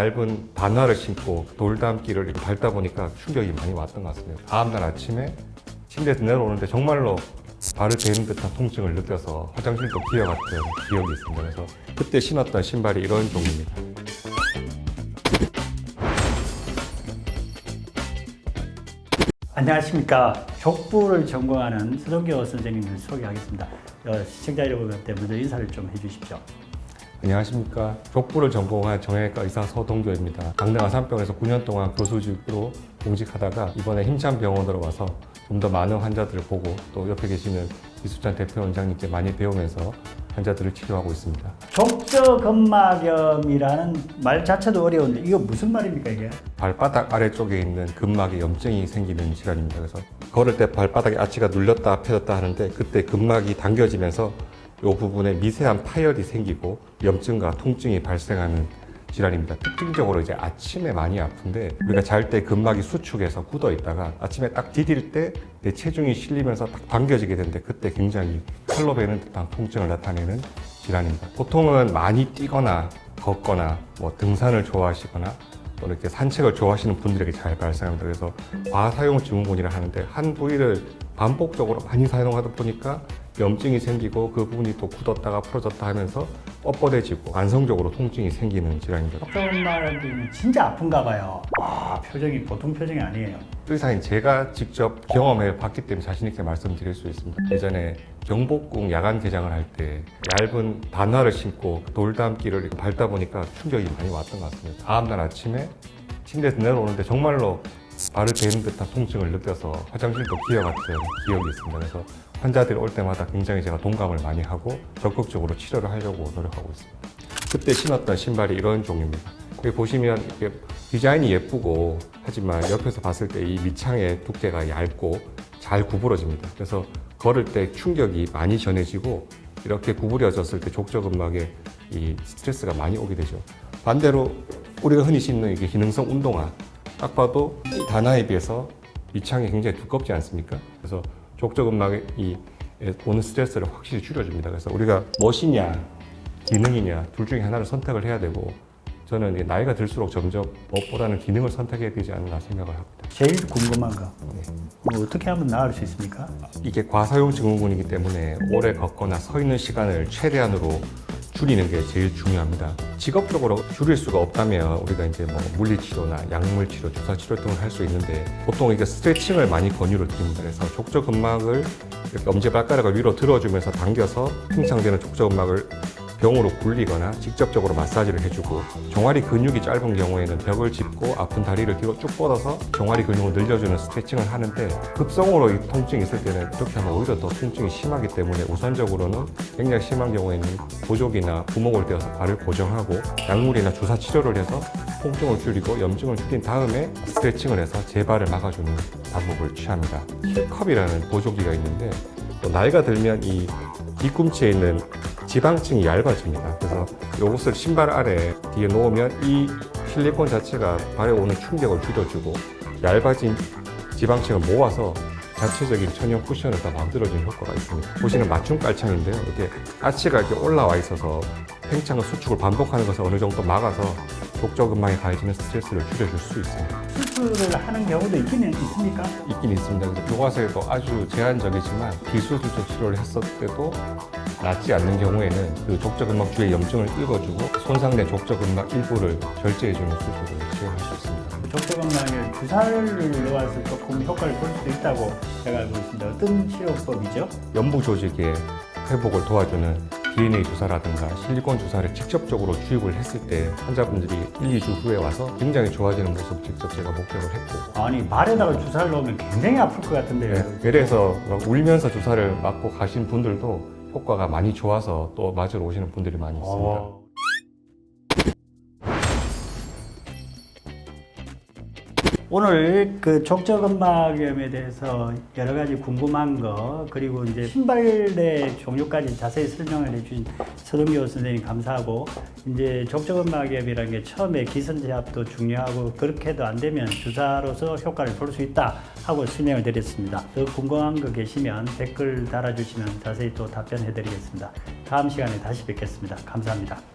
얇은 반화를 신고 돌담길을 이렇게 밟다 보니까 충격이 많이 왔던 것 같습니다. 다음날 아침에 침대에서 내려오는데 정말로 발을 베는 듯한 통증을 느껴서 화장실도 기어갔던 기억이 있습니다. 그래서 그때 신었던 신발이 이런 종류입니다. 안녕하십니까. 족부를 전공하는 서동교 선생님을 소개하겠습니다. 시청자 여러분한테 먼저 인사를 좀 해주십시오. 안녕하십니까. 족부를 전공한 정형외과 의사 서동교입니다. 강릉 아산병원에서 9년 동안 교수직으로 공직하다가 이번에 힘찬병원으로 와서 좀 더 많은 환자들을 보고 또 옆에 계시는 이수찬 대표원장님께 많이 배우면서 환자들을 치료하고 있습니다. 족저근막염이라는 말 자체도 어려운데 이거 무슨 말입니까 이게? 발바닥 아래쪽에 있는 근막에 염증이 생기는 질환입니다. 그래서 걸을 때 발바닥에 아치가 눌렸다 펴졌다 하는데 그때 근막이 당겨지면서 이 부분에 미세한 파열이 생기고 염증과 통증이 발생하는 질환입니다. 특징적으로 이제 아침에 많이 아픈데 우리가 잘 때 근막이 수축해서 굳어 있다가 아침에 딱 디딜 때 내 체중이 실리면서 딱 당겨지게 되는데 그때 굉장히 칼로 베는 듯한 통증을 나타내는 질환입니다. 보통은 많이 뛰거나 걷거나 뭐 등산을 좋아하시거나 또 이렇게 산책을 좋아하시는 분들에게 잘 발생합니다. 그래서 과사용 증후군이라 하는데 한 부위를 반복적으로 많이 사용하다 보니까 염증이 생기고 그 부분이 또 굳었다가 풀어졌다 하면서 뻣뻣해지고 만성적으로 통증이 생기는 질환입니다. 족저근막염이 진짜 아픈가 봐요. 표정이 보통 표정이 아니에요. 의사인 제가 직접 경험해 봤기 때문에 자신 있게 말씀드릴 수 있습니다. 예전에 경복궁 야간 개장을 할 때 얇은 반화를 신고 돌담길을 이렇게 밟다 보니까 충격이 많이 왔던 것 같습니다. 다음날 아침에 침대에서 내려오는데 정말로 발을 베는 듯한 통증을 느껴서 화장실도 기어갔던 기억이 있습니다. 그래서 환자들이 올 때마다 굉장히 제가 동감을 많이 하고 적극적으로 치료를 하려고 노력하고 있습니다. 그때 신었던 신발이 이런 종류입니다. 여기 보시면 이렇게 디자인이 예쁘고 하지만 옆에서 봤을 때 이 밑창의 두께가 얇고 잘 구부러집니다. 그래서 걸을 때 충격이 많이 전해지고 이렇게 구부려졌을 때 족저근막에 이 스트레스가 많이 오게 되죠. 반대로 우리가 흔히 신는 이게 기능성 운동화 딱 봐도 이 단화에 비해서 밑창이 굉장히 두껍지 않습니까? 그래서 족저근막에 오는 스트레스를 확실히 줄여줍니다. 그래서 우리가 멋이냐 기능이냐 둘 중에 하나를 선택을 해야 되고 저는 나이가 들수록 점점 멋보다는 기능을 선택해야 되지 않나 생각을 합니다. 제일 궁금한 거 어떻게 하면 나을 수 있습니까? 이게 과사용 증후군이기 때문에 오래 걷거나 서 있는 시간을 최대한으로 줄이는 게 제일 중요합니다. 직업적으로 줄일 수가 없다면 우리가 이제 뭐 물리치료나 약물치료, 주사치료 등을 할 수 있는데 보통 이게 스트레칭을 많이 권유를 드립니다. 그래서 족저근막을 이렇게 엄지발가락을 위로 들어주면서 당겨서 팽창되는 족저근막을 병으로 굴리거나 직접적으로 마사지를 해주고 종아리 근육이 짧은 경우에는 벽을 짚고 아픈 다리를 뒤로 쭉 뻗어서 종아리 근육을 늘려주는 스트레칭을 하는데 급성으로 이 통증이 있을 때는 이렇게 하면 오히려 더 통증이 심하기 때문에 우선적으로는 굉장히 심한 경우에는 보조기나 구멍을 떼어서 발을 고정하고 약물이나 주사 치료를 해서 통증을 줄이고 염증을 줄인 다음에 스트레칭을 해서 재발을 막아주는 방법을 취합니다. 힐컵이라는 보조기가 있는데 또 나이가 들면 이 뒤꿈치에 있는 지방층이 얇아집니다. 그래서 이것을 신발 아래 뒤에 놓으면 이 실리콘 자체가 발에 오는 충격을 줄여주고 얇아진 지방층을 모아서 자체적인 천연 쿠션을 다 만들어주는 효과가 있습니다. 보시는 맞춤 깔창인데요. 이게 아치가 이렇게 올라와 있어서 팽창과 수축을 반복하는 것을 어느 정도 막아서 족저근막에 가해지는 스트레스를 줄여줄 수 있습니다. 수술을 하는 경우도 있긴 있습니까? 있긴 있습니다. 교과서에도 아주 제한적이지만 비수술적 치료를 했을 때도 낫지 않는 경우에는 그 족저근막 주위의 염증을 읽어주고 손상된 족저근막 일부를 절제해주는 수술을 시행할 수 있습니다. 족저근막에 주사를 넣어서 조금 효과를 볼 수도 있다고 제가 알고 있습니다. 어떤 치료법이죠? 연부 조직의 회복을 도와주는 DNA 주사라든가 실리콘 주사를 직접적으로 주입을 했을 때 환자분들이 1, 2주 후에 와서 굉장히 좋아지는 모습 직접 제가 목격을 했고 아니 발에다가 주사를 넣으면 굉장히 아플 것 같은데요. 그래서 막 울면서 주사를 맞고 가신 분들도 효과가 많이 좋아서 또 맞으러 오시는 분들이 많이 있습니다. 오늘 그 족저근막염에 대해서 여러 가지 궁금한 거 그리고 이제 신발의 종류까지 자세히 설명을 해주신 서동교 선생님 감사하고 이제 족저근막염이라는 게 처음에 기선제압도 중요하고 그렇게도 안 되면 주사로서 효과를 볼 수 있다 하고 설명을 드렸습니다. 더 궁금한 거 계시면 댓글 달아주시면 자세히 또 답변해 드리겠습니다. 다음 시간에 다시 뵙겠습니다. 감사합니다.